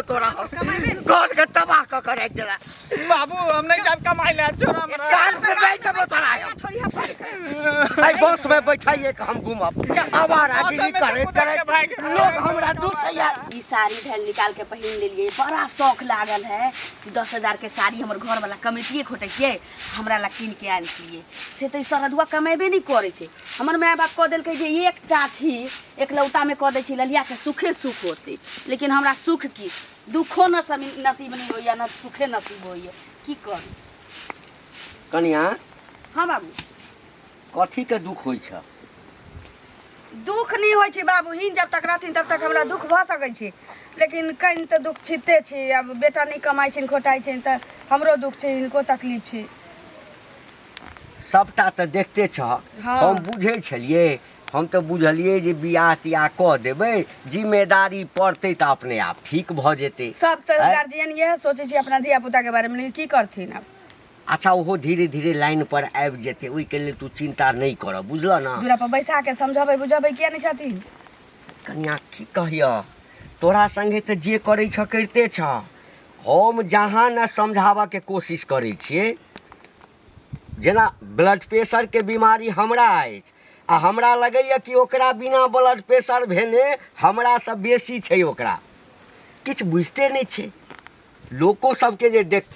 दियो तोरा घर के तबाह क कर रख देला बाबू हम नहीं जाब कमाई ले छोरा हमरा साल में बैठ के बसरा आई बस में बैठाइए कि हम घूमब आवारागिरी करे लोग हमरा दूसैया ई साड़ी धैल निकाल के पहिन लेलिए बड़ा शौक लागल है कि 10,000 के साड़ी हमर घर वाला कमेटिए खोटैके हमरा ला किन के आन दिए से तो सरदुआ कमेबे नहीं करे छे हमर माय बाप कह देलकै जे एकटा छी एकलौता में कह दै छी ललिया के सुखे सुख होते लेकिन हमरा सुख की दुखो नसीब नहीं होइया न सुखे नसीब होइया की करू कनिया हां बाबू कथी के दुख होई छ दुख नहीं होय छे बाबू हिन जब तक रहथिन तब तक हमरा दुख भ सकै छे लेकिन कहीं तो दुख छिते छे अब बेटा नहीं कमाई छे खोटाई छे त हमरो दुख छे इनको तकलीफ छे सबटा त देखते छ हम बुझे छलिए हम तो बुझलिए जे बियाह तियाह क देबै जिम्मेदारी पड़ते त अपने आप ठीक भ जेते सब तो गार्जियन यह सोचे छे अपना धिया पुता के बारे में लेकिन की करथिन अब अच्छा वो धीरे धीरे लाइन पर आबि जेते ओइ के लिए तू चिंता नहीं कर बुझल ना दूरा पर बैसा के समझाबै बुझाबै किया नहीं छथिन कन्या की कहिया तोरा संगे त जे करै छ करते छ हम जहाँ न समझावा के कोशिश करै छिए जेना ब्लड प्रेशर के बीमारी हमरा अछि आ हमरा लगैया कि ओकरा बिना ब्लड प्रेशर भेने हमरा से बेसी छै ओकरा किछ बुझते नहीं छै लोको सबके जे देख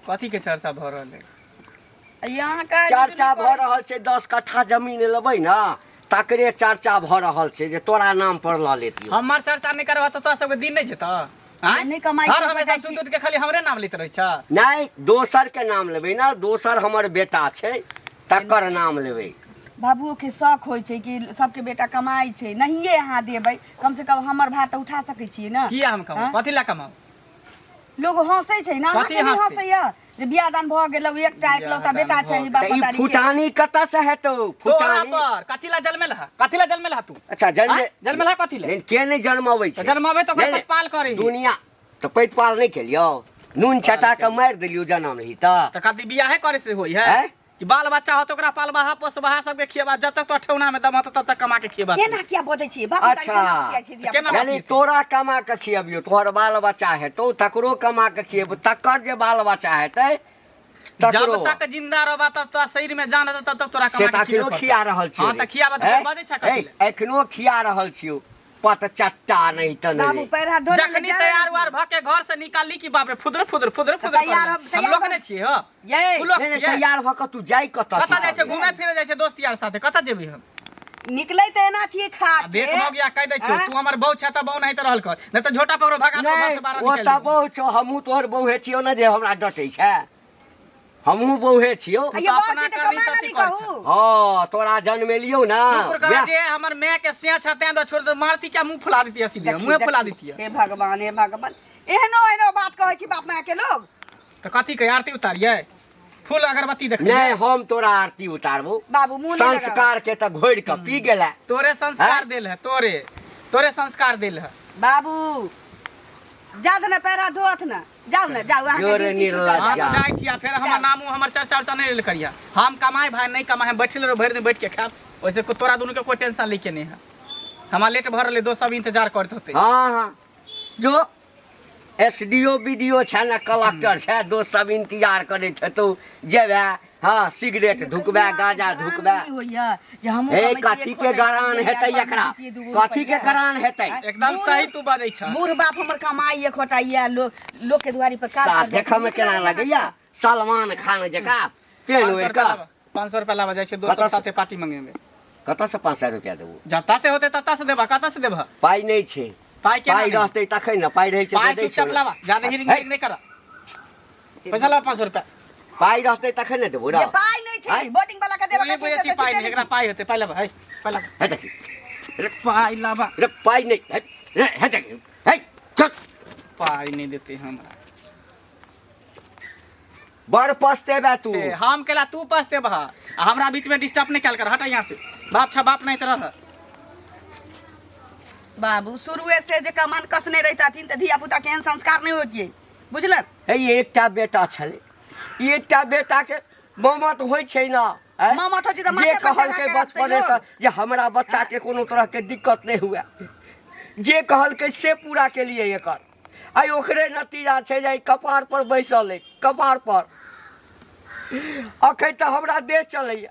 कथी के चर्चा भ रहल है यहाँ का चर्चा भ रहल छै 10 कट्ठा जमीन लेबै ना तकरे चर्चा भ रहल छै जे तोरा नाम पर ल लेती हमर चर्चा नहीं करबा त तोरा सबके दिन नहीं जेता नहीं कमाई हर हमेशा सुन के खाली हमरे नाम लेत रहै छ नहीं दोसर के नाम लेबै ना दोसर हमर बेटा छै तकर नाम लेबै बाबुओ के शौक होय छै कि सबके बेटा कमाई छै नहिए यहाँ देबै कम से कम हमर भार त उठा सकै छियै ना किया हम कमाऊ कथी ला कमाऊ लोग हंसै छै ना कथी हंसै हंसतै? हंसैया जे बियाह दान भ गेलौ एकटा एकलौता बेटा छै त बाप ई दादी के फुटानी कतऽ से हेतौ तोरा फुटानी पर कथी ला जन्मेला तू अच्छा जन्मेला कथी ला लेकिन के नहीं जन्मबै छै जन्मावे तो नहीं, नहीं, पाल करे दुनिया तो पैतपाल नहीं केलियो नून छटा के मार देलियो जन्म रही त कथी बियाहे करे से होई है हैं? कि बाल बच्चा हो तो ओकरा पालबाहा पोसबाहा सबके खियबा जब तक तो ठेउना में दम तब तक कमा के खियबा केना किया बजै छी बाप दादी अच्छा। केना किया छी दिया केना पुता? यानी तोरा कमा के खियबियो तोहर बाल बच्चा हेतौ तकरो कमा के खियब तकर जे बाल बच्चा हेतै तकरो जब तक जिंदा रहबा तब तो शरीर में जान रहता तब तक तोरा से कमा के तकरो खिया रहल छियो हां त खियाबा त बजै छ कथी ला एखनो खिया रहल छियो पत चट्टा नहीं त बाबू नहीं पैर हाथ धो जखनी तैयार वार भ के घर से निकाली की बाप रे फुदर फुदर फुदर फुदर तैयार हम लोग ने छिए हो ये तू लोग नहीं, छिए तैयार भ के तू जाई कत कता जाय छै घूमे फिरे जाय छै दोस्त यार साथे कता जेबी हम निकलै त एना छियै खा के देख हो गया कह दै छौ तू हमर बहु छ त बहु नहीं त रहल कर नहीं त झोटा पकड़ो भगा दो बस 12 ओ त बहु छौ हमहू तोहर बहु छियो ना जे हमरा डटै छै हमहू बहु छियो ये बात छै त कमा नहीं कहू हां तोरा जन्मेलियो ना शुक्र कर जे हमर मैं के सिया छते दो छोड़ दे मारती क्या मुंह फुला देती सीधे मुंह फुला देती हे भगवान एहनो बात कहै छी बाप माय के लोग त कथी के आरती उतारिए फूल अगरबत्ती देख नहीं हम तोरा आरती उतारबो बाबू मुंह नहीं लगा संस्कार के त घोड़ के पी गेला तोरे संस्कार देल है तोरे संस्कार देल है बाबू जात न पैरा धोत न जाऊ न जाऊ आके जोरे ड्यूटी छूटल। निर्लज। हम जाय छिया फिर हमर नामो हमर चर्चा उर्चा नहीं लेल करिया हम कमाए भाई नहीं कमाए बैठल रहो भर दिन बैठ के खाब वैसे को तोरा दोनों के कोई टेंशन लेके नहीं है हमार लेट भर ले दो सब इंतजार करते होते हां हां जो एसडीओ बीडीओ छै ना कलेक्टर छै दो सब इंतजार करैत हेतौ जेबे हां सिगरेट धुकबे गांजा धुकबे नहीं होइया जे हम ए कथी के गरान हेतै एकरा कथी के गरान हेतै एकदम सही तू बाजै छ बूढ़ बाप हमर कमाई खोटाइया लोग के दुआरी पर काज सा कर देख में केना लगैया सलमान खान जका पेन ओढ़ के 500 रुपया लावा जाय छै दोस्त साथे पार्टी मंगेबे कतऽ से 500 रुपया देबू जता से होते तता से देबा कता से देबा पाई नहीं छै पाई के पाई रहतै तखन ना पाई रहै छै पाई तऽ दै चुपचाप छै लावा ज्यादा हिरिंग नहीं करा पैसा लावा 500 रुपया पाई रहतै तखन ने देबू रे ये पाई नहीं छै बोटिंग वाला के देबा ये बुझे छी पाई नहीं एकरा पाई होते पाई लावा है पाई लावा है देखी पाई लावा रे पाई नहीं है देखी है चल पाई नहीं देते हमरा बड़ पछतेबे तू हम केला तू पछते बहा हमरा बीच में डिस्टर्ब नहीं कल कर हटा यहाँ से बाप छा बाप नहीं तरह बाबू शुरुए से जे कमान कसने रहताथिन त धिया पुता केहन संस्कार नहीं होतियै बुझलन हे एकटा बेटा छले एकटा बेटा के ममत होय छै ना ममत होय छै त जे कहलकै बचपने से जे हमरा बच्चा के कोनो तरह के दिक्कत नहीं हुए जे कहलकै से पूरा के लिए एकर आई ओकरे नतीजा छै जे कपार पर बैसल है, कपार पर। अखन तऽ हमरा देह चलैया,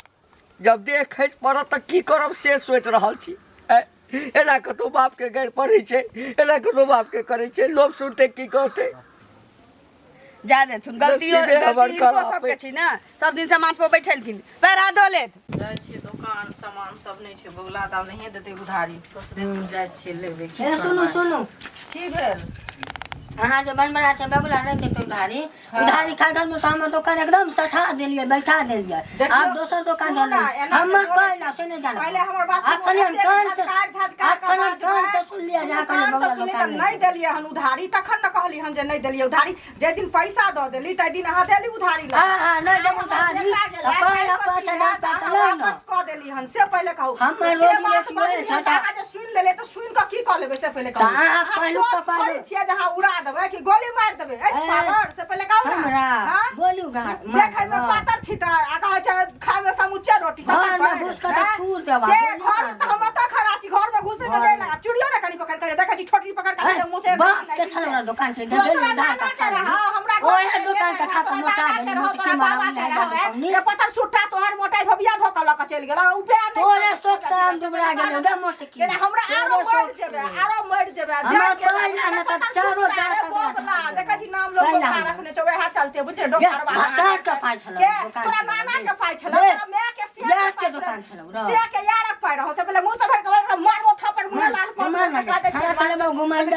जब देह खसि पड़त तऽ की करब से सोचि रहल छी। एना कतौ बाप के गारि पड़ै छै, एना कतौ बाप के करै छै, लोग सुनते की कहते। जा दे तुम गलती इनको सबके छी ना, सब दिन से माथ पर बैठलखिन, पैर हाथ धो ले। जाइ छियै दुकान सामान सब नहीं छै, बगला दाम नहीं देते उधारी, दोसरे से जाइ छियै लेबे। सुनू सुनू, की भेल? अहाँ जो बना छै बगुला नहीं देते उधारी, उधारी खागर में तो हम दुकान एकदम सठा देलिए, बैठा देलिए। आप दोसर दुकान चले, हमर पहला से नहीं जाना, पहले हमर बात अखन कान से सुन लिया जा कर बगला दुकान नहीं देलिए हन उधारी, तखन न कहली हम जे नहीं देलिए उधारी। जे दिन पैसा द देली तै दिन अहाँ देली उधारी। हां नहीं देब उधारी, पहला 5000 पैसा वापस क देली हन, से पहले कहू। हमर रोजी रोटी छटा जे सुन लेले त सुन क की क लेबे से पहले कहू। अहाँ पहलू कपाल छियै जहां उड़ा देबै कि गोली मार देबै, ए पावर से पहले कहू ना। हमरा गोली घाट देखै में पातर छितर आ कहै छै खाय में समुच्चे रोटी घर में घुस के तो छूर देबा, घर त हम त खरा छी, घर में घुसे में नहीं लगा, चुड़ियो ना कनी पकड़ के देखै छी, छोटी पकड़ के मुंह से बाप के छलना दुकान से दे उधार का खा। हमरा ओए दुकान का खाता मोटा गई, मोटी मारा नहीं ये पत्थर सुट्टा तोहर मोटाई धोबिया धो के लक चल गेल उपे नहीं। तोरे शौक से हम दुबरा गेल उधर मोट की हमरा आरो मर जेबे, आरो मर जेबे। हमरा तो ना तक चारो डाल बोला देखै छी नाम लोग का रखने छै, वही चलते बुझे डॉक्टर बा चार का पाई छल दुकान, तोरा नाना के पाई छल, तोरा माय के यार के दुकान छल रो से के यारक पाई रहो से पहले मुंह से भर के मारबो थप्पड़ मुंह लाल कर का दे छै। चले बा घुमाई दे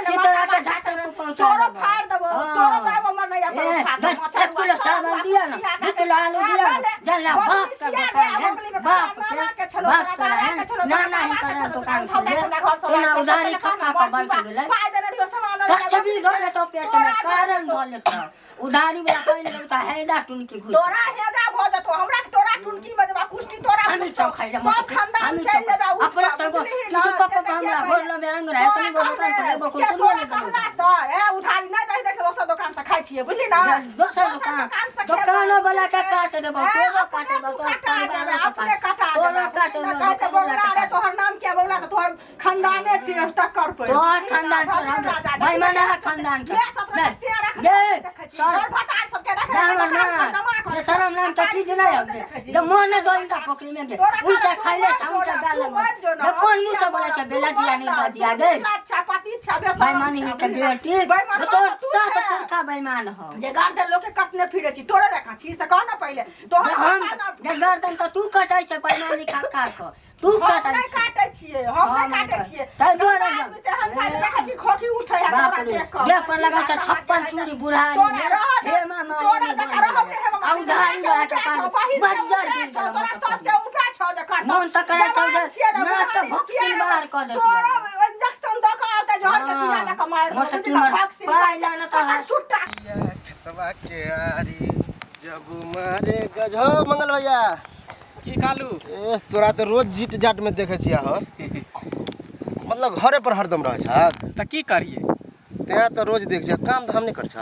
चितरा के झाटा को पहुंचा तोरो फाड़ देबो, तोरो दाबो मन नहीं अपन फाड़। 1 किलो चावल दिया ना, 2 किलो आलू दिया ना, जल्ला बाप का दुकान है, बाप के छलो ना ना ही कर दुकान तो ना उधारी खा का बैठ गेले, पाई दे रहियो सामान कच्छ भी धोले तो पेट में कारण धोले तो उधारी वाला पहले तो हैदा टुनकी घुस तोरा हेजा भ जतो, हमरा के तोरा टुनकी में जबा कुष्टी तोरा हमी चौ खाइले सब खानदान चल लेबा अपना तो तू पापा हमरा घर लबे अंग रहे तनी गो दुकान पर एगो कुछ नहीं कहला स ए उधारी नहीं दई देख दोसर दुकान से खाइ छिए, बुझली ना। दोसर दुकान वाला के काट देबो, केगो काट देबो, अपने काटा तोरा काट देबो। बोला रे तोहर नाम क्या बोला तो तोहर खानदाने टेस्ट कर पे, तोहर खानदान पर भाई माने खानदान के ये और बता सबके रख ये शरम नाम का चीज नहीं है, तो मोन ने दोइटा पकड़ी में दे उल्टा खाइले उल्टा गाल में ये कौन मुंह से बोले छै बेला दिया नहीं बाजिया दे अच्छा पति छबे बेईमानी है के बेटी तो साथ पुरखा बेईमान हो जे गार्डन लोग के कटने फिरे छी, तोरे देखा छी से कह ना पहले तोहर हम जे गर्दन तो तू कटाई छै बेईमानी का को तू हम नहीं काटे छिए, हम नहीं काटे छिए। तै डोरे हम साले देखा छी खोखी उठै है बाप तोरा रे देख के देह पर लगा छै 56 चूड़ी बुढ़ारी हे मामा तोरा जका रहब ने हम उधारी वाला के पास बज्जर गिर गेल तोरा सब के उठा छ जे कर मन त करे छ ना त भक्सिन बाहर कर दे तोरा इंजेक्शन द के आते जहर के सिया द के मार दो भक्सिन पाइला न त सुट्टा खतवा के आरी जब मारे गजो मंगल भैया की कालू ए तोरा तो रोज जीट जाट में देखे छिया हो मतलब घरे पर हरदम रह छ त की करिए, ते तो रोज देख छ काम धाम नहीं कर छ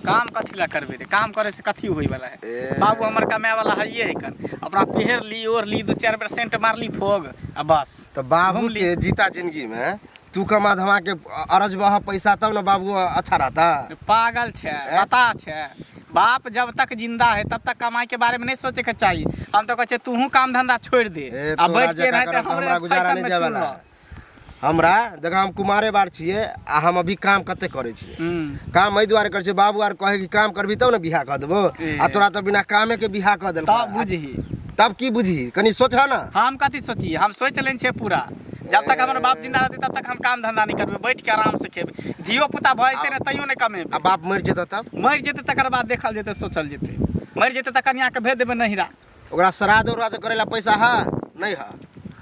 काम कथी ला करबे रे, काम करे से कथी होई वाला है। ए। बाबू हमर कमाए वाला हइए है कन, अपना पहर ली और ली 2-4% मार ली फोग आ बस। तो बाबू घूम ली। के जीता जिंदगी में तू कमा धमा के अरज बह पैसा तब ना बाबू अच्छा रहता। पागल छे, पता छे बाप जब तक जिंदा है तब तक कमाई के बारे में नहीं सोचे के चाहिए। हम तो कहते तू काम धंधा छोड़ दे ए, आ तोरा बैठ के जका रहते करब त हमरा हमरे गुजारा पैसा नहीं में जावे चुन ना। लो। हमरा देखा हम कुमारे बार छिए आ हम अभी काम कते करे छिए काम एहि दुआरे कर छिए बाबू आर कहे कि काम करबी तब ना बियाह क देबो आ तोरा तो बिना कामे के बियाह क देल तब बुझी तब की बुझी कनी सोचा ना। हम कथी सोचिए, हम सोच लेन छे पूरा जब तक हमारे बाप जिंदा रहते तब तक हम काम धंधा नहीं करबे, बैठ के आराम से खेबे, धियो पुता भइते न तइयो नहीं कमेबे। आ बाप मर जेता तब मर जेते तकर बाद देखल जेते, सोचल जेते। मर जेते त कन्या के भेज देबे नहिरा। ओकरा श्राद्ध उराद्ध करेला पैसा है नहीं है?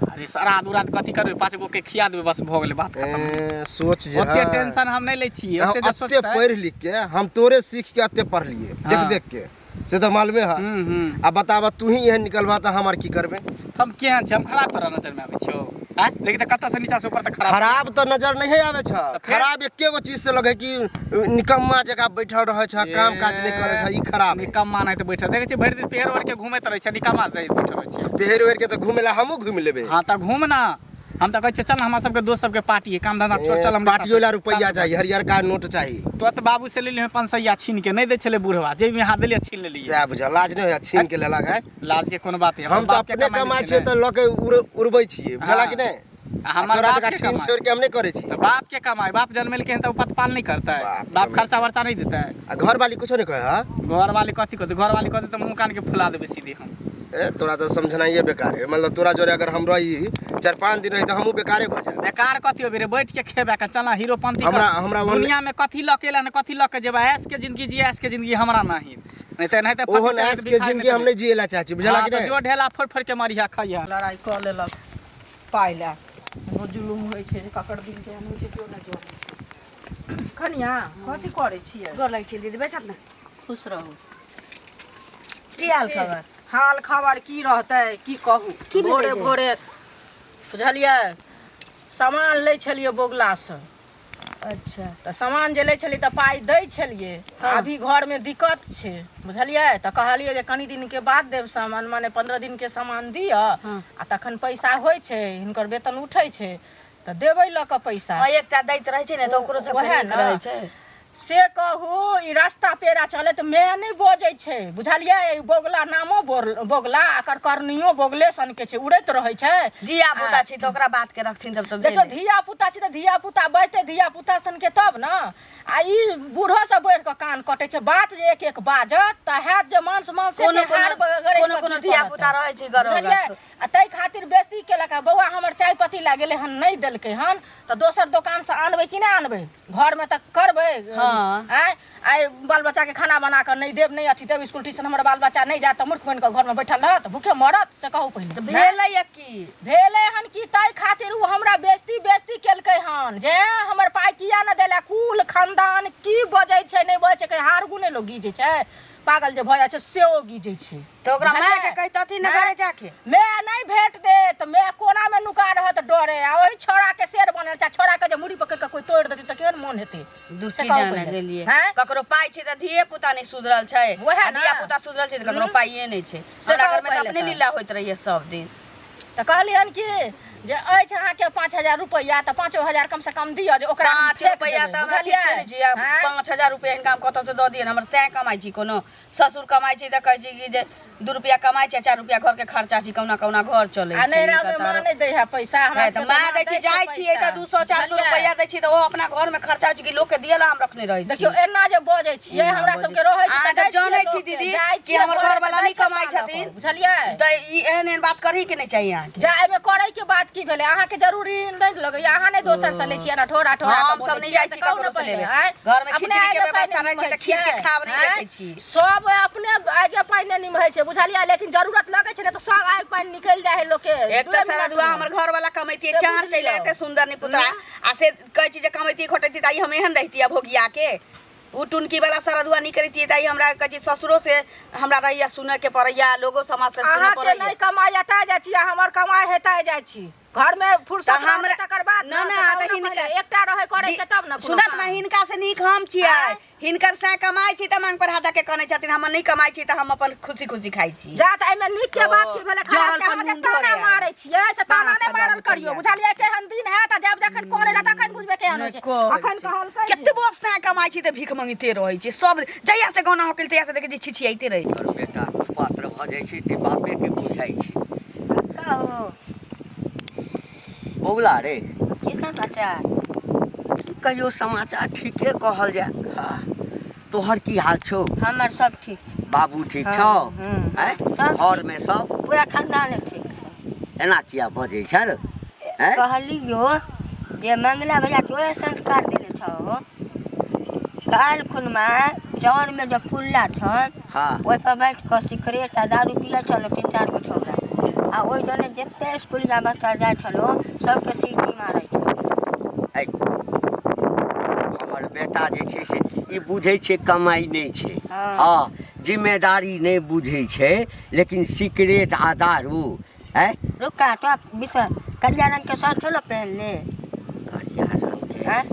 अरे श्राद्ध उराद्ध कथी करबे, 5 गो के खिया देबे बस भ गेले, बात खत्म। सोच जे ओते टेंशन हम नहीं ले छी, ओते जे अत्ते सोचते पढ़ लिख के हम तोरे सीख के अत्ते पढ़ लिए देख हाँ। देख के से तो मालूमे है। अब बतावा तू ही यह निकलवा तो हमार की करबे। हम केहन छै, हम खराब तोरा नजर में आबै छौ हैं? लेकिन त कत्ता से नीचा से ऊपर तक खराब खराब तो नजर नहीं आवे छ, फिर? खराब एके गो चीज से लगे कि निकम्मा जगह बैठल रहे छ, काम काज नहीं करे छ, ई खराब है। निकम्मा नहीं त बैठल देखे छी भरि दिन पेड़ ओढ़ के घुमैत रहै छै, निकम्मा दे बैठल रहै छै। पेहर वेर के तो घूमे ला हमहू घूम लेबे। हां त घूम ना, हम तो कहै छियै चल हमरा सबके दोस्त सबके पार्टी है काम धंधा छोड़ चल हम पार्टी वाला रुपया चाहिए, हरियर का नोट चाहिए। तो त बाबू से ले लिए 500 छीन के नहीं दे छले बूढ़वा जे में हाथ देलिए छीन ले लिए। से बुझा लाज नहीं है, छीन के लेलक है। लाज के कोनो बात है, हम तो अपने कमाई छियै त ल के उड़बै छियै, बुझला कि नहीं? हमार तोरा बाप जगह के छीन कमाई। छोड़ के हम नहीं करे छी। तो बाप के कमाई, बाप जन्मेल के हैं तो पतपाल नहीं करता है, बाप खर्चा वर्चा नहीं देता है। आ घर वाली कुछो नहीं कहे हां? घर वाली कथी कहते, घर वाली कहते तो मुंह कान के फुला देबे सीधे हम। ए तोरा तो समझना ये बेकार है, मतलब तोरा जोरे अगर हम रही 4-5 दिन रही तो हमहू बेकारे भ जाए। बेकार कथी हो बेरे, बैठ के खेबे का चला हीरोपंती हमरा दुनिया में कथी लकेला न कथी लके जेबा, ऐस के जिंदगी जी, ऐस के जिंदगी हमरा नहीं नहीं तो ओहन ऐस के जिंदगी हम नहीं जिएला चाहछी, बुझला कि नहीं? जो ढेला फोड़ फोड़ के मरिया खइया। लड़ाई कऽ लेलक पाइ लए, एगो जुलुम होइ छै जे ककर दिन केहन होइ छै केओ नहि जानै छै। कनिया कथी करै छियै? गोर लगै छै दीदी, बैसत ना। खुश रहू। की हाल खबर? हाल खबर की रहतै, की कहू। की भेलै भोरे जे? भोरे बुझलियै सामान लै छलियै बोगलासँ, अच्छा तऽ सामान जे लै छलियै तऽ पाइ दै छलियै। हाँ। अभी घरमे दिक्कत छै बुझलियै, तऽ कहलियै जे कनि दिनके बाद देब सामान, माने 15 दिनके सामान दिअ हाँ। आ तखन पैसा होइ छै, हिनकर वेतन उठै छै तऽ देबै लऽ कऽ पैसा। एकटा दैत रहै छै ने तऽ ओकरो सब ओहे नीक न। रहै छै। से कहू ई रास्ता पेड़ा चले तऽ मैं नहीं बजै छै बुझलियै, बोगला नामो बोगला आकर करनियो बोगले सन के छै, उड़ैत रहै छै। धिया पुता छै तऽ ओकरा बात के रखथिन तब तऽ देखियो धिया पुता छै तऽ धिया पुता बजतै धिया पुता सन के तब न। आ ई बूढ़ो सब बढ़ के कान कटे छै, बात जे एक एक बाजत तऽ हैत जे मांस से कोनो धिया पुता रहै छै गरम। आ तै खातिर बेइज्जती केलक। बौआ हमर चाय पत्ती ला गेलै हन नहीं देलकै हन तऽ दोसर दोकान से आनबै कि नहीं आनबै, घर में तऽ करबै। हाँ। आइ बाल बच्चा के खाना बना कर नहीं देब, नहीं अथी देब, स्कूल ट्यूशन हमर बाल बच्चा नहीं जात तऽ मूर्ख बन के घर में बैठल रहत, भूखे मरत। से कहू पहिले भेलै की भेलै हन कि तै खातिर उ हमरा बेइज्जती केलकै हन जे हमर पाइ किया न देला। कुल खानदान की बजै छै नहीं बजै छै, हार गुने लोग गीजे छै, पागल जे भऽ जाइ छै से ओ गीजे छै। तो ओकरा माय के कहितथि न घरे जाके। मैं नहीं भेट दे तो मैं कोना में नुका रहत डरे, आ ओही छोड़ा के शेर बनल छै। छोड़ा के जे मुड़ी पकड़ के कोई तोड़ देती त केहन मोन हेतै। दुखी जाने देलिए ककरो पाइ छै त धिये पुता नहीं सुधरल छै, वहे धिया पुता सुधरल छै त ककरो पाइए नहीं छै। से हमरा कहू घर में पहिले अपने तऽ। लीला होइत रहिए सब दिन। त कहलियन कि जे अछि अहाँके 5000 रुपैया त 5000 कम से कम दिअ जे ओकरा 5 रुपया त हमरा ठीक नहि छै, 5000 रुपया हिनका हम कतऽ से दऽ दियन। हमर सैह कमाइ छी, कोनो ससुर कमाइ छी त कहै छी कि जे 2 रुपया कमाइ छै, 4 रुपया घर के खर्चा छी, कौना कौना घर चलै आ छै। नैरा में मां नहीं दै है पैसा, हमरा त माँ दै छी, जाइ छियै त 200-400 रुपया दै छी त ओ अपना घर में खर्चा छै कि लोग के दियला हम रखने रहै छी। देखियो एना जे बजै छियै हमरा सबके रहै छै अहाँ तऽ जानै छी दीदी कि हमर घर वाला नहीं कमाइ छथिन, बुझलियै। त ई एहन बात करही के नहीं चाहिए अहाँ के। जा एमे करै के बात की भेलै, अहाँ के जरूरी नहीं लगैया, अहाँ नहीं दोसर से लै छियै ना ठोरा ठोरा के हम सब नहीं जाइ छी ककरो से लेबे। घर में खिचड़ी के व्यवस्था रहै छै त खीर के खाब नहीं देखै छी। सब अपने आगे पानि नहीं निमहै छै बुझलियै, लेकिन जरूरत लगै छै ने त सब आगे पानि निकल जाइ है लोग के। एक त सारा दुआ हमर घर वाला कमैती चार चले एते सुंदर नहीं पुतरा आ से कहै छी जे कमैती खोटैती ताई हम एहन रहती भोगिया के। उ टुनकी वाला सारा दुआ नहीं करती ताई हमरा कहै छी ससुरो से हमरा रहिया सुने के पड़ैया, लोगो समाज से सुने अहाँ के पड़ैया। नहीं कमाई एतै जाइ छी, हमर कमाई हेतै जाइ छी। घर में फुर्सत त हमरा तकर बाद ना ना त हिनका एकटा रहै करै के तब न सुनत ना हिनका से नीक हम छियै। हिनकर से कमाई छी त मांग पर हाथ के कनै छथिन, हम नहीं कमाई छी त हम अपन खुशी खुशी खाइ छी। जा त एमे नीक के बात की भेलै, जरल खराब पर के मुंह ताना धरे मारै छियै से ताना नहीं 5,000 मारल करियो रुपैया। बुझलियै। केहन दिन है त जब जखन करे ला तखन बुझबे केहन होइ छै। अखन कहलकै केते बोस से कमाई छी त भीख मंगते रहै छी सब, जहिया से गाना होकल तहिया से देखे छी छिछियाइते रही। और बेटा पात्र भ जाइ छै ते बापे के बुझाइ छै। कहो बौला रे की समाचार? की कहियो समाचार ठीके कहल जाय। हाँ, तोहर की हाल छौ? हमर सब ठीक छै, बाबू ठीक हाँ, छौ? हाँ, हैं? सब घर ठीक। में सब पूरा खानदान ठीक छै। एना किया बजै छै? हैं? कहलियो जे मंगला भैया के ओहे संस्कार देले छौ, काल खुनमा चाउर में जो फुल्ला छन हाँ ओहि पर बैठ के सिगरेट आ दारू पिए छलो 3-4 गो छौरा, आ ओहि जने जते स्कूलिया बच्चा जाइ छलो सबके सीटी मारै छै। है। हमर बेटा जे छै से ई बुझै छै कमाई नहीं छै। हाँ। हाँ, जिम्मेदारी नहीं बुझै छै, लेकिन सिगरेट आ दारू है रुका तो विश्व करिया रंग के शर्ट छलो पहन ले, करिया रंग के। हैं?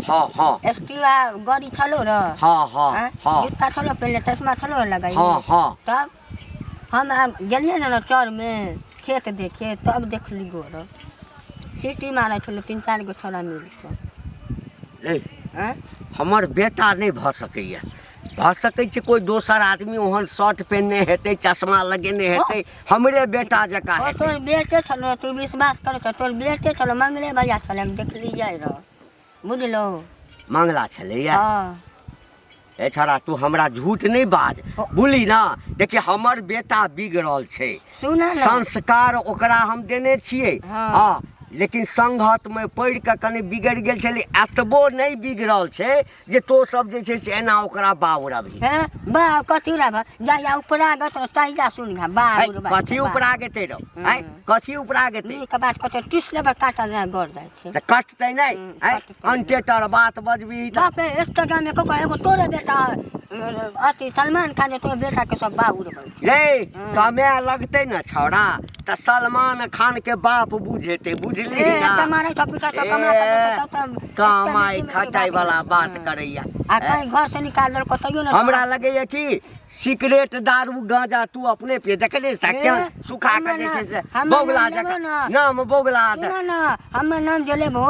हाँ हाँ एक्टिवा गाड़ी छलो र, हाँ हाँ हैं? हाँ जूता छलो पहन ले, चश्मा छलो लगाई। हाँ हाँ तब हम गेलिए ना चौर में खेत देखे, तब देखली गोर सिटी मारै छलै 3-4 गो छोरा मिल ए हैं हमर बेटा नहीं भ सकैया भ सकै छै कोई दोसर आदमी ओहन शर्ट पहनने हेतै चश्मा लगेने हेतै हमरे बेटा जकाँ ओ हेतै तोर बेटे छलो तू विश्वास करे छ तोर बेटे छलो मंगले भैया छले हम देखलियै र बुझलो मंगला छलैया हां ए छोरा तू हमरा झूठ नहीं बाज बुझली ना देखिए हमर बेटा बिगड़ल छै सुन ना संस्कार ओकरा हम देने छियै हाँ। हाँ लेकिन संगत में पढ़ि के कनि बिगड़ गेल छलै एतबो नहीं बिगड़ल छै जे तो सब जे छै से एना ओकरा बाउर अभी हैं बा कथी रा जाया उपरा गत तहिया सुन भा बा कथी उपरा गेतै रौ हैं कथी उपरा गेतै नी के बात कत 30 लेबर काटल ना गड़ जाय छै त कटतै नहीं हैं अनटेटर बात बजबी त बाप इंस्टाग्राम में को एगो तोरे बेटा अति सलमान खान तोरे बेटा के सब बाबू रे रे कमे लगतै न छौड़ा त सलमान खान के बाप बुझेतै बुझली ना तुम्हारे टपिटा तो कमा के कमाई खटाई वाला बात करैया आ कहीं घर से निकाल दल कतइयो ना हमरा लगैया कि सिगरेट दारू गांजा तू अपने पे देखले क्या सुखा के जे छै से बोगला जका नाम बोगला सुनो ना हम नाम जले भो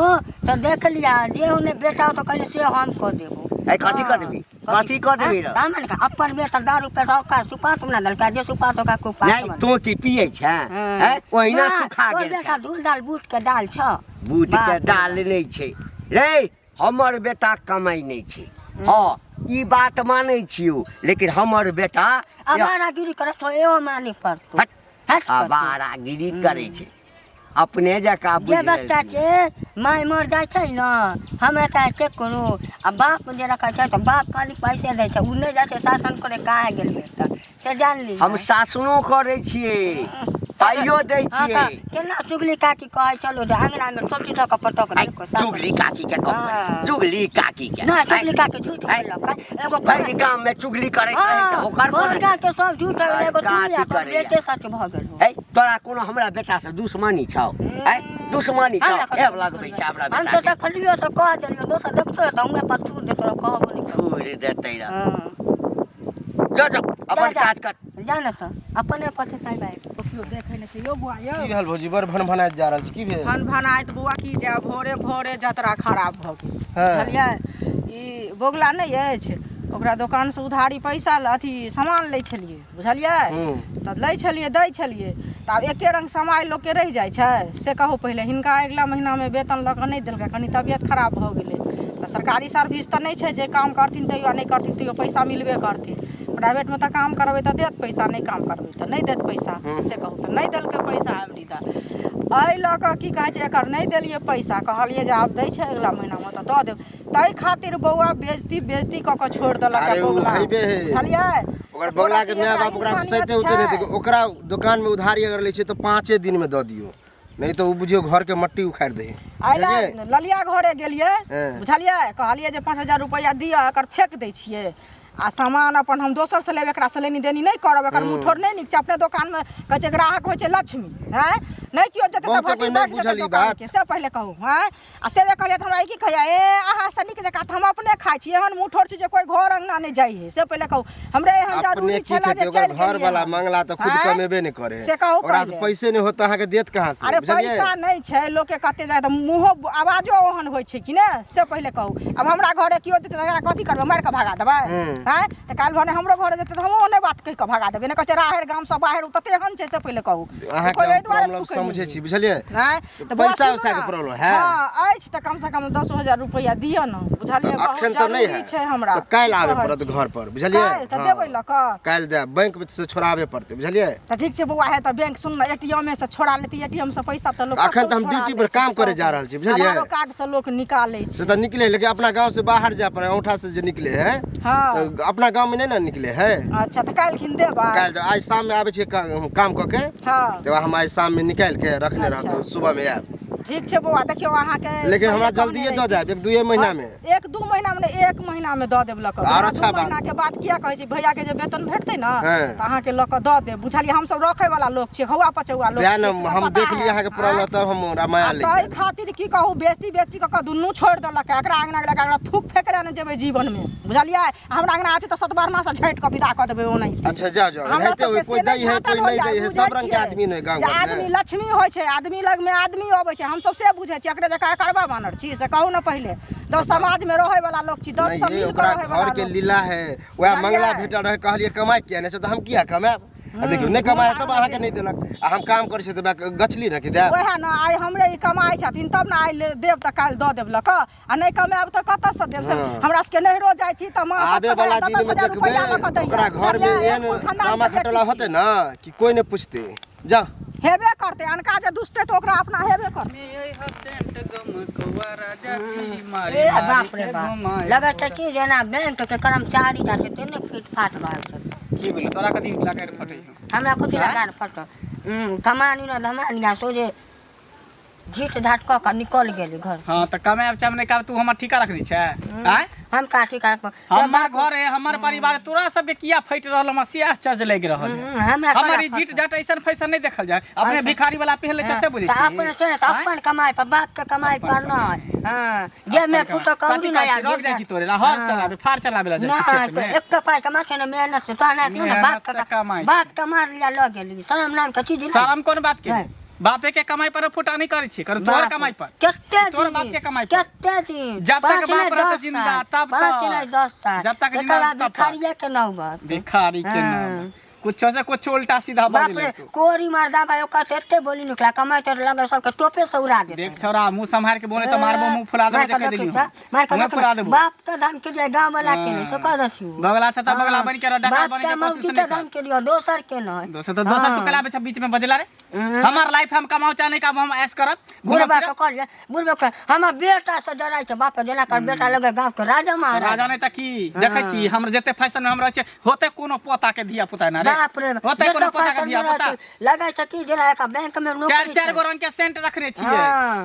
तो देख लिया जे उन्हें बेटा तो कहले से हम को देबो ए कथी कर देबी कथी कर देबी रे हमन का अपन बेटा दारू पे धोखा सुपा तुम ना दल का जे सुपा तो का को पास नहीं तू की पिए छै हैं ओहिना सुखा गेल बेटा छै धूल दाल बूट के दाल छ बूट के दाल नहीं छै रे हमर बेटा कमाई नहीं छै हां ई बात मानै छियो लेकिन हमर बेटा अबारा गिरी करे तो एओ मानी पड़तो हट आवारागिरी करे छै अपने जका जे बुझ बच्चा के माय मर जाय छै ना हमरा चाहे चेक करू आ बाप जे रखा छै तो बाप खाली पैसे दै छै उ नहीं जाय छै शासन करे काहे गेल बेटा से जान ली हम शासनो करे छियै पाइयो दै छियै केना चुगली काकी कहै चलो जे अंगना में छोटी धक पटक दै को चुगली काकी के कम चुगली काकी के ना चुगली काकी झूठ बोलक एगो भरि गांव में चुगली करे छै ओकर कोन का के सब झूठ है एगो तू या बेटे सच भ गेल है तोरा कोनो हमरा बेटा से दुश्मनी छौ है दुश्मनी छौ एब लगबै छै हमरा हम बेटा तो देखलियो तो कह देलियो दोसर देखतो त हमें पत्थर देखरो कहबो नहीं फूल देतै रे जा जा अपन काज कर जान त अपने पति खाइ भाई देखियो देखै नै छै यो बुआ यो की भेल भौजी बड़ भन भनाइत जा रहल छी की भेल भन भनाइत बुआ की जा भोरे भोरे जतरा खराब भ गेल हाँ। बुझलियै ई बोगला नहीं अछि ओकरा दुकान से उधारी पैसा अथी सामान लै छलिए बुझलियै त लै छलिए दै छलिए त आब एके रंग समय लोग के रह जाय छै से कहू पहिले हिनका अगला महीना में वेतन ल के नहीं देलकै कनी तबियत खराब भ गेलै त सरकारी सर्विस त नहीं छै जे काम करथिन तैयो नहीं करथिन तैयो पैसा मिलबे करथिन प्राइवेट में तो काम करबै तो देत पैसा नहीं काम करबै तो नहीं देत पैसा से कहू तो नहीं देलकै पैसा अमरीका एहि लऽ कऽ की कहै छै एकर नहीं देलिए पैसा कहलिए जे आब दै छै अगला महीना में तो दऽ देब ताहि खातिर बौआ बेइज्जती कऽ के छोड़ देलक अरे उ बोगला हइबे है बुझलियै ओकर बगला के माय बाप ओकरा सहिते उतरे देखो ओकरा दुकान में उधारी अगर लै छै तो 5 दिन में दऽ दियो नहीं तो उ बुझियो घर के मट्टी उखाड़ दे आइला ललिया घरे गेलिए बुझलियै कहलिए जे 5000 रुपया दिअ एकर फेंक दै छियै आ सामान अपन हम दोसर से लेब एकरा से लेनी देनी नहीं करब एकर मुठोर नहीं नीक छै अपने दुकान में कहै छै ग्राहक होइ छै लक्ष्मी हैं नहीं कियो जते बहुत भट्टी पहिले बैठ बुझली जेतै बात। दुकान के से पहिले कहू हैं आ से जे कहलिए हमरा की कहैया ए अहाँ से नीक जका हम अपने खाइ छी एहन मुठोर छै जे कोई घर अंगना नहीं जाई है से पहिले कहू हमरे एहन अपने जरूरी की छला जे खेते ओकर चल घर वाला मंगला तो खुद कमेबे नहीं करे से कहू ओकरा पहिले। तो पैसे नहीं होता अहाँ के देत कहां से अरे बुझलिए पैसा नहीं छै लोग के कते जाय त मुंहो आवाजो ओहन होइ छै कि ने से पहिले कहू अब हमरा घरे कियो देतै त एकरा कथी करबै मार के भगा देबै हैं त काल भने हमरो घरे जेतै त हमहु नै बात कहि के भगा देबै ने कहै छै राहर गाम से बाहर तते हन छै से पहिले कहू अहाँ के प्रॉब्लम समझे छी बुझलिए नहीं तो पैसा वैसा के प्रॉब्लम है हां अछि त कम से कम 10000 रुपया दियौ न बुझलिए बहुत अखन तो नहीं जरूरी है छै हमरा तो काल आवे पड़त घर पर बुझलिए काल त देबै ल क काल दे बैंक से छोड़ावे पड़ते बुझलिए त ठीक छै बौआ है त बैंक सुन न एटीएम में से छोड़ा लेती एटीएम से पैसा त लोग अखन तो हम ड्यूटी पर काम करे जा रहल छी बुझलिए आधारो कार्ड से लोग निकालै छै से तो निकले लेकिन अपना गांव से बाहर जाए पड़े औंठा से जो निकले है हां तो अपना गांव में नहीं ना निकले है अच्छा त काल खिन देबा काल आज शाम में आवे छे काम क के हां तो हम आज शाम में निकाल के रखने अच्छा। रहते सुबह में आब ठीक छै बौआ देखियो अहाँ के लेकिन हमरा जल्दीए दऽ जाए 1-2 महीना में 1-2 महीना में 1 महीना में दऽ देब लक और अच्छा बात। महीना के बाद किया कहै छी भैया के जे वेतन भेटतै न हाँ। त अहाँ के लक दऽ देब बुझलिए हम सब रखै वाला लोग छी हवा पचौआ लोग जाए छी, न से हम पता देख है। लिए अहाँ के प्रॉब्लम तो हम रामायण ले ताहि खातिर की कहू बेइज्जती क के दुन्नू छोड़ देलक एकरा अंगना लगा एकरा थूक फेकले न जेबै जीवन में बुझलिए हमरा अंगना आते त सतबारमा से झैट के विदा क देबै ओनै अच्छा जाओ जाओ रहते हुए कोई दई है कोई नहीं दई है सब रंग के आदमी ने गांव घर आदमी में लक्ष्मी होइ छै आदमी लग में आदमी अबै छै हम सब से बुझे छी एकरे जका करबा बानर छी से कहू ना पहले 10 समाज में रहे वाला लोग छी 10 सब नहीं ये मिल के ओकरा रहे घर वाला के लोग लीला है वह बुझलियै? मंगला भेटा रहे कहलिए कमाई किया नहीं तो हम किया कमाएब आ देखियो नहीं कमाए तब अहाँ के नहीं देलक आ हम काम करे से तो गछली ना कि दे ओहे ना आइ हमरे ई कमाई छथिन तब ना आइ देब त काल द देब लक आ नहीं कमाएब त कत से देब से हमरा के नहिरो जाइ छी त मां आबे वाला दिन में देखबे ओकरा घर में एहन कामा खटला होते ना कि कोई नहीं पूछते जा हेबे करते अनका जे दुष्टे तो ओकरा अपना हेबे करते ए बाप रे बाप लगत है कि जेना बैंक के कर्मचारी ता से ने फीट फाट रहल छै की बोले तोरा कथी लगा के फटै हमरा कुछ लगा फट कमानी ना धमानी ना सोजे झीट धाट क निकल गेली घर हां त कमाए चाहे नहीं का तू हमर ठिका रखनी छै आय हम काठी का हमर घर है हमर परिवार तोरा सब के किया फैट रहल हम से आश्चर्य लग रहल हमरा हमर ई जीट जाट ऐसन फैसन नहीं देखल जाए अपने भिखारी वाला पहले से बुझै छी अपन छै त अपन कमाई पर बाप के कमाई पर ना हां जे मैं फुटो कौड़ी ना यार रोक जाइ छी तोरे ला हर चलाबे फार चलाबे ला जाइ छी खेत में एक पाई कमा छै ना मेहनत से तो ना बाप का मार लिया ल गेली शरम नाम के चीज शरम कोन बात के बापे के कमाई पर फुटा नहीं करे छी कर तोर कमाई पर कत्ते तोर बाप के कमाई पर कत्ते दिन जब तक बाप रहत जिंदा तब तक 5 नहीं 10 साल जब तक जिंदा एकरा तब तक भिखारिया के नौबत भिखारी के नाम कुछ से कुछ उल्टा सीधा बाप बोल रे ले कोरी मारदा भाई ओका एते बोली निकला कमाई तो लगे सबके टोपे से उड़ा दे देख छोरा मुंह संभाल के बोले तो मारबो मुंह फुला दे जके देली मुंह फुला देबो बाप का धाम के लिए गांव वाला के नहीं सका दछी बगला छता बगला बन के डका बन के कोशिश के नहीं धाम के लिए दोसर के नहीं दोसर तो दोसर तू कला बे बीच में बजला रे हमार लाइफ हम कमाओ चाहे नहीं का हम ऐश करब बुढ़बा के कर ले बुढ़बा के हम बेटा से डराई छ बाप जेना कर बेटा लगे गांव के राजा महाराजा राजा नहीं त की देखै छी हम जते फैशन में हम रहै छै होते कोनो पोता के धिया पुता ना रे बाप रे होते कोनो पोता के धिया पुता लगे छ कि जेना एक बैंक में नौकरी चार गो रंग के सेंट रखने छियै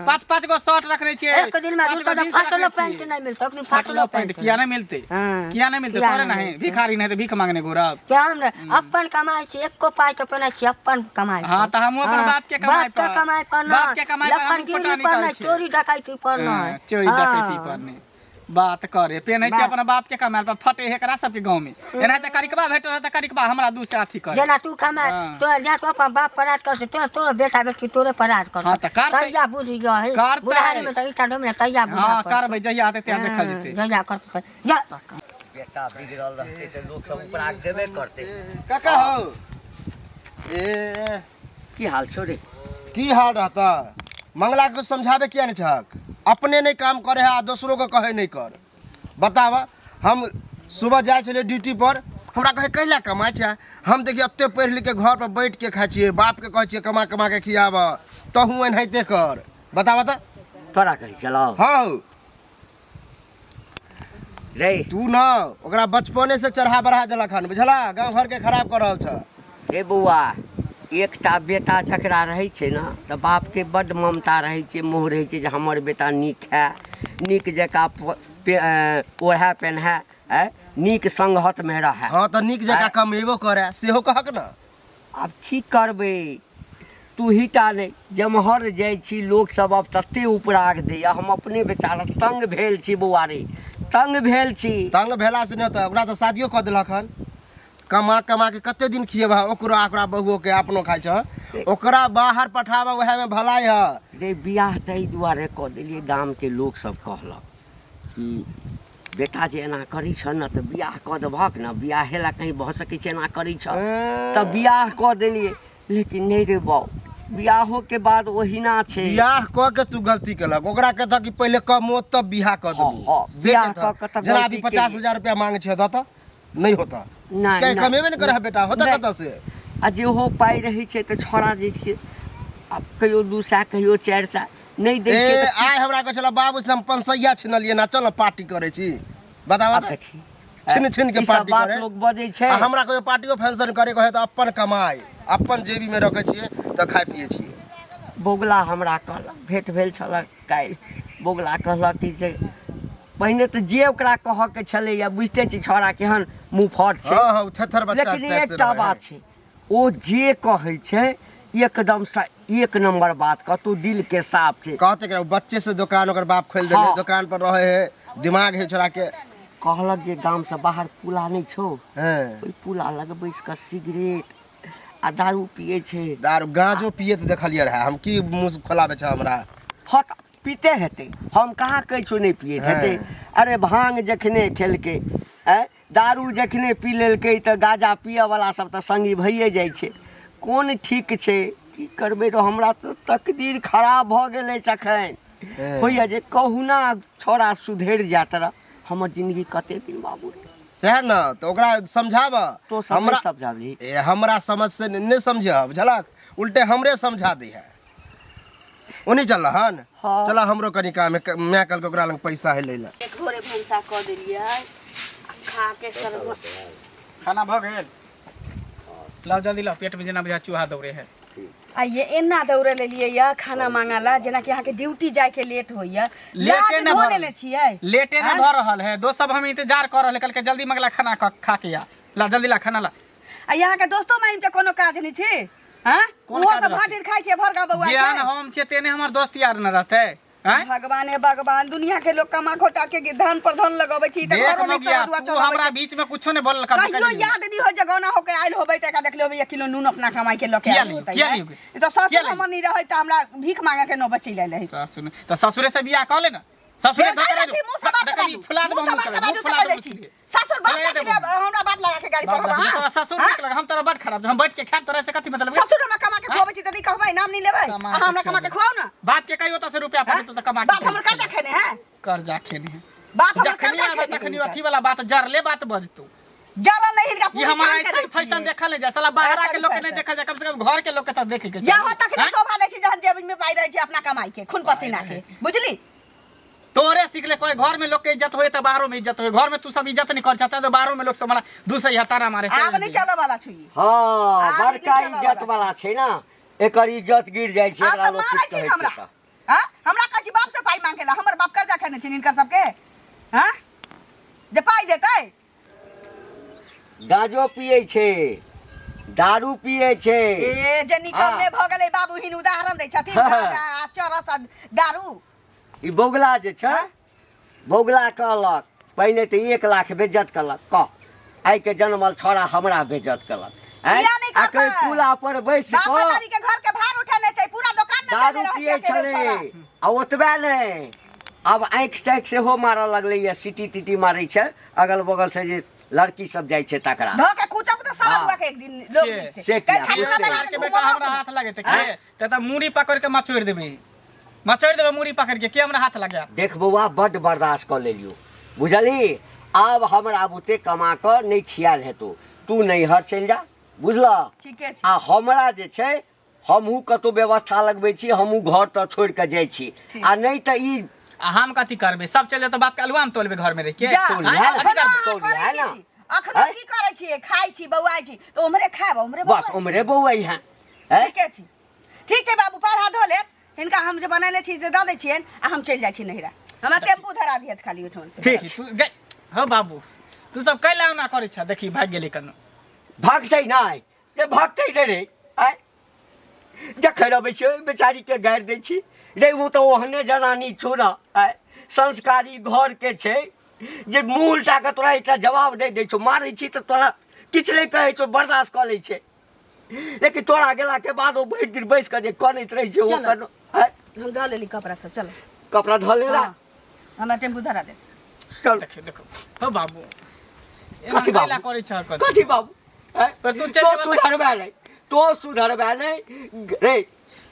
पांच गो शर्ट रखने छियै एक दिन में दूसरा तो फाटलो पैंट नहीं मिलता ओकनी फाटलो पैंट किया नहीं मिलते किया नहीं मिलते तोरे नहीं भिखारी नहीं तो भीख मांगने गोरब क्या हम अपन कमाई छी एको पाई तो पने छी अपन कमाई हां त हम अपन बाप के कमाई पर बाप के कमाई पर हम फोटा नहीं चोरी डकैती पर नहीं चोरी डकैती पर नहीं बात करे पेनै छी अपन बाप के कमाई पर फटे हेकरा सब के गांव में एना त करिकबा भेट रह त करिकबा हमरा दू से अथी कर जेना तू कमाई तो जा तो अपन बाप परात कर तो तोर बेटा बेटी तोरे परात कर हां त कर तैया बुझी गयो है बुढ़ारी में त ईटा डोमले तैया बुझा हां करबै जहिया आते त्या देखल जेते जहिया कर जा बेटा बिगड़ल रहते तो लोग सब ऊपर आग देबे करते काका हो ए की हाल छौ रे की हाल रहता मंगला को समझावे किया नहीं छक अपने नहीं काम करे है आ दूसरों को कहे नहीं कर बतावा हम सुबह जाए चले ड्यूटी पर हमरा कहे कैला कमाई छै हम देखिए एते पढ़ लिख के घर पर बैठ के खाई छिए बाप के कहे छिए कमा कमा के खियाब तो हूँ एनाहिते कर बतावा तो तोरा कही चलो हाँ रे तू ना ओकरा बचपने से चढ़ा बढ़ा देलक हन बुझला गाँव घर के खराब कर रहल छ रे बौआ एकटा बेटा जकरा रहै छै ना तऽ बाप के बड्ड ममता रहै छै मोह रहै छै जे हमर बेटा नीक है नीक जकाँ ओढ़े पेन्हे नीक संगत में रहे हाँ तो नीक जकाँ कमेबो करे सेहो कहक ना आब की करबै तू हिटा नहीं जमहर जाइ छी लोग सब अब तते उपराग दैया हम अपने बेचारा तंग भेल छी बौआ रे तंग भेल छी तंग भेला से नहीं तो ओकरा तो शादियो कऽ देलक हन कमा कमा के कते दिन खिएबा ओकरा ओकरा बहुओ के अपनो खाइ छ ओकरा बाहर पठाबा वह में भलाई है रे बियाह ताहि दुआरे कऽ देलियै गाम के लोग सब कहलक कि बेटा जे एना करै छ न तऽ बियाह कऽ देबहक न बियाहे ला कहीं भऽ सकै छै एना करै छ तऽ बियाह कऽ देलियै लेकिन नहीं रे बाउ बियाहो के बाद ओहिना छै बियाह कऽ के तू गलती केलक ओकरा कहता कि पहले कमो तब बियाह कऽ देबू बियाह कऽ के तऽ जेना अभी 50,000 रुपया मांगे छै दऽ नहीं होता नहीं कमेबे नहीं करे बेटा होता कतऽ से आ जेहो पाइ रहै छै तऽ छोड़ा जे छै आब कहियो 2 सए कहियो 4 सए नहीं दै छै ए आइ हमरा कहै छला बाबू से हम 500 छिनलिए ना चल पार्टी करे छी बतावा त छिन छिन के पार्टी करे लोग बजै छै हमरा कोई पार्टियो फंक्शन करे कहे त अपन कमाई अपन जेबी में रखे छिए त खाइ पिए छिए बोगला हमरा कहलक भेट भेल छलक काल्हि बोगला कहलक कि जे पहिने तऽ जे ओकरा कहऽ के छलैया बुझते छी छोड़ा केहन मुँह फट छै हां हां थथर बच्चा लेकिन एकटा बात छै ओ जे कहै छै एकदम से एक नंबर बात कतौ दिल के साफ छै कहते कि बच्चे से दुकान ओकर बाप खोल देले दुकान पर रहे है दिमाग है छोरा के कहलक जे गांव से बाहर पुला नहीं छौ हां ओइ पुला लग बैस के सिगरेट आ दारू पिए छै दारू गांजो पिए त देखलिए रहे हम की मुंह खोलाबे छ हमरा हट पीते हेतै हम कहाँ कहै छौ नहीं पियैत हेतै अरे भांग जखने खेलकै दारू जखने पी लेलकै तऽ गाजा पियऽवला सब तऽ संगी भइए जाइ छै कोन ठीक छै की करबै रौ हमरा तऽ तकदीर खराब भऽ गेल अछि एखन होइए जे कहुना छौड़ा सुधरि जाइत रह हमर जिंदगी कते दिन बाबू सएह ने तऽ ओकरा समझाब तो हमरा समझाबी हमरा समझ से नहीं समझ बुझलक उल्टे हमरे समझा दी है ओनी चल हन हाँ। चला हमरो कनी काम है मैं कल के ओकरा लंग पैसा है लैला एक घोरे भंसा कऽ देलियै खा के सब खाना भऽ गेल लाओ जल्दी लाओ पेट में जेना बुझा चूहा दौड़े है आ ये एना दौड़े लेलियै या खाना मांगला जेना कि अहाँके ड्यूटी जाय के लेट होइया लेटे न भऽ लेने छियै लेटे न भऽ रहल है दोस्त सब हम इंतजार कर रहल कल के जल्दी मंगला खाना खा के या ला जल्दी ला खाना ला आ यहाँ के दोस्तो माइम के कोनो काज नहीं छै हां कोन वो काज सब रहतै? भाटिर खाइ छै भरगा बौआ जे छै हम छियै तेने हमर दोस्त यार न रहते हैं भगवान है भगवान दुनिया के लोग कमा खोटा के धन पर धन लगबै छी त देख घरो में मगिया चला तू हमरा बीच में कुछो नहीं बोलल कर कहियो याद नहीं हो जगना होके आइल होबै त का देख लेबै 1 किलो नून अपना कमाई के लके किया आइल लियो? होतै किया हैं? लियो? ई तो ससुर किया लियो? हमर नहीं रहै त हमरा भीख मांगे के न बचि ले ससुर तो ससुरे से बियाह कर ले ना ससुरे फुलाद ससुर बाप देख ले हमरा बाप लगा के गाड़ी पर तोरा ससुर निक लग हम तोरा बड़ खराब हम बैठ के खाब तोरा से कथी मतलब ससुर हमरा कमा के खुआबै छी त नहीं कहबै नाम नहीं लेबै कमा आ के हमरा कमा के खुआओ ना बाप के कहियो त से रुपया पड़े तो कमा के बाप हमर कर्जा खेने हैं कर्जा खेने है बाप हमर जखनी कर्जा आवे खेने तखनी अथी वाला बात जरले बात बजतू जला नहीं हिनका ये हमारा ऐसा फैशन देखल है साला बाहर के लोग के नहीं देखल जाए कम से कम घर के लोग के त देखे के जहाँ तक ना शोभा दै छी जहाँ जेब में पाई रहे छी अपना कमाई के खून पसीना के बुझली तोरे सीखले कोई घर में लोग के इज्जत होए त बाहरों में इज्जत होए घर में तू सब इज्जत नहीं कर चाहता तो बाहरों में लोग सब मला दूसरे हतारा मारे आब नहीं चलो वाला छी हाँ आब बड़का नहीं चलऽ इज्जत वाला वाला छै ना एकर इज्जत गिर जाइ छै आब एकरा तो लोग मारै कुछ छी कहै हमरा छै हां हमरा कहै छी बाप से पाई मांगेला हमर बाप कर्जा खेने छी इनका सबके हां जे पाई देतै गांजो पियै छै दारू पियै छै ए जे निकलने भ गेलै बाबू हिन उदाहरण दै छथिन हाँ। आ चरस आ दारू ई बौगला जे छै बौगला कहलक पहिने तऽ 1 लाख बेइज्जत कलक कह आइ के जन्मल छोड़ा हमरा बेइज्जत कलक किया नहीं करतै? आके पुला पर बैस बाप कऽ दादी के घर के भार उठेने छै पूरा दुकान में दारू चले पियै रहै छै छलै आ ओतबे नहि अब आँखि ताँखि सेहो मारऽ लगलैए सीटी तीटी मारै छै अगल बगल से जे लड़की सब जाइ छै तकरा ध के कुचक त सारा हाँ। दुआ के एक दिन लोग के? नीचे से कहीं किया? खाना उससे लगा के के बेटा घुमाओ हमरा हाथ लगे के त मूड़ी पकड़ के मचोड़ देबे मूड़ी पकड़ के हमरा हाथ लगे देख बौआ बड्ड बर्दाश्त कऽ लेलियो बुझली आब हमरा बुते कमा कऽ नहि खियाल हेतौ तू नैहर चलि जा बुझलह ठीके छै आ हमरा जे छै हमहूँ कतहु व्यवस्था लगबै छी हमहूँ घर तर छोड़ि कऽ जाइ छी ठीक। आ नहीं तऽ ई आ हम कथी करबे सब चल जाए तो बाप के अलुआ में तोलबे घर में रह के जा तो लिया ना, अखनो तो लिया करै ना। छी अखनो की करै छी खाइ छी बौआइ छी तो उम्हरे खाब उम्हरे बस उम्हरे बौआ हैं ठीके छी ठीक छै बाबू पैर हाथ धो लेत हिनका हम जे बनैले छी से दऽ दै छियनि आ हम चलि जाइ छी नहिरा हमरा टेम्पू धरा दियत खाली ओठन से ठीक तू गए हो बाबू तू सब कैला ना करे छ देखी भाग गेली कनो भागतै नहीं रे भागतै रे रे आय जखन अबै छै ओहि बेचारी के गारि दै छी रे ओ तऽ ओहने जनानी छौ ना आय संस्कारी घर के छै जे मुँह उल्टा के तोरा एकटा जवाब दे दै छौ मारै छी तऽ तोरा किछु नहि कहै छौ बर्दाश्त कऽ लै छै लेकिन तोरा गेला के बाद ओ भरि दिन बैस कऽ जे करैत रहै छै ओ चलो। कनो आय हम धऽ लेली कपड़ा सब चलो कपड़ा धऽ लेला हाँ, हमरा टेम्पू धरा दे चल देखो देखो हो बाबू कथी कैला बाबू करे छ कथी बाबू आय पर तू चल तो जेबा त- सुधरबे नहीं तो सुधरबे नहीं रे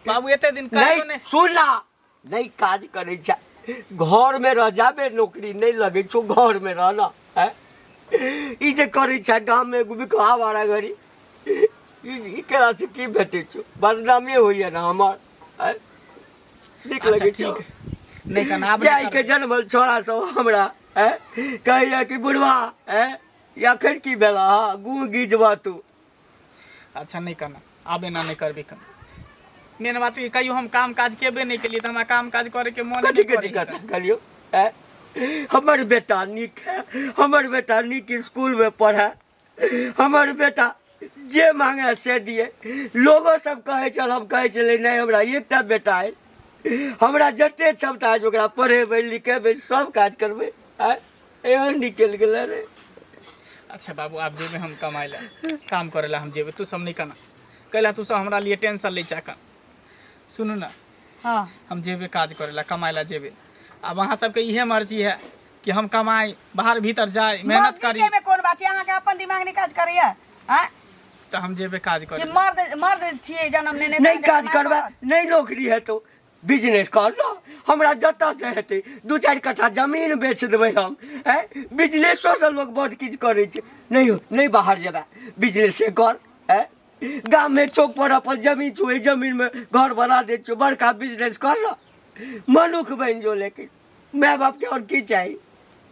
बाबू एते दिन कहियो नहीं ने सुन ना नहीं काज करे छै घर में रह जाबे नौकरी नहीं लगे छो घर में रहना है ई जे करे छै गांव में घुमिकऽ आवारा घड़ी ई केरा से की भेटे छो बदनामी होइए ना हमर है नीक लगे छो नहीं करना अब जाय के जन्मल छोरा सब हमरा है कहिया कि बुढ़वा है या खर की भेला हा गू गीजवा तू अच्छा नहीं करना आबे ना नहीं करबे करना मेन बात है कहियो हम काम काज केबे नहीं के लिए तो हमरा काम काज करे के मन कथी के दिक्कत करियो है हमर बेटा नीक है हमर बेटा नीक स्कूल में पढ़े हमर बेटा जे मांगे से दिए लोगो सब कहे चल हम कहे चले नहीं हमरा एकटा बेटा है हमरा जते क्षमता है ओकरा पढ़ेबै लिखेबै सब काज करबै है एहन निकल गेलै रे अच्छा बाबू आप जेबे हम कमाए ला काम करे ला हम जेबे तू सब नहीं करना कैला तू सब हमरा लिए टेंशन ले चाका सुनू ना हाँ हम जेबे काज करे ला, कमाए ला जेबे। अब अहाँ सबके इहे मर्जी है कि हम कमाई, बाहर भीतर जाए, मेहनत करी, में कौन बात छै? अहाँके अपन दिमाग नहीं काज करैया हैं? तो हम जेबे काज कि करे। मर्द छियै जन्म लेने नहीं काज करबे, नहीं नौकरी है तो बिजनेस कर लो। हमरा जतऽ से हेतै 2-4 कट्ठा जमीन बेच देबै हम, हैं? बिजनेसो से लोग बहुत किछु करै छै। नहीं बाहर जेबै, बिजनेसे कर, हैं? गाँव में चौक पर अपन जमीन छो, ओहि जमीन में घर बना दे छो, बड़का बिजनेस कर लो, मनुख बन जो। लेकिन माय बाप के और की चाहिए,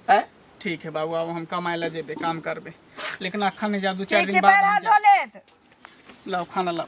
हैं? ठीक है बाबू, अब हम कमाए ला जेबे, काम करबे, लेकिन अखन नहीं जाब, 2-4 ठीक दिन छै, बाद पैर हम हाथ जाएब। धो लेत। लाओ खाना लाओ।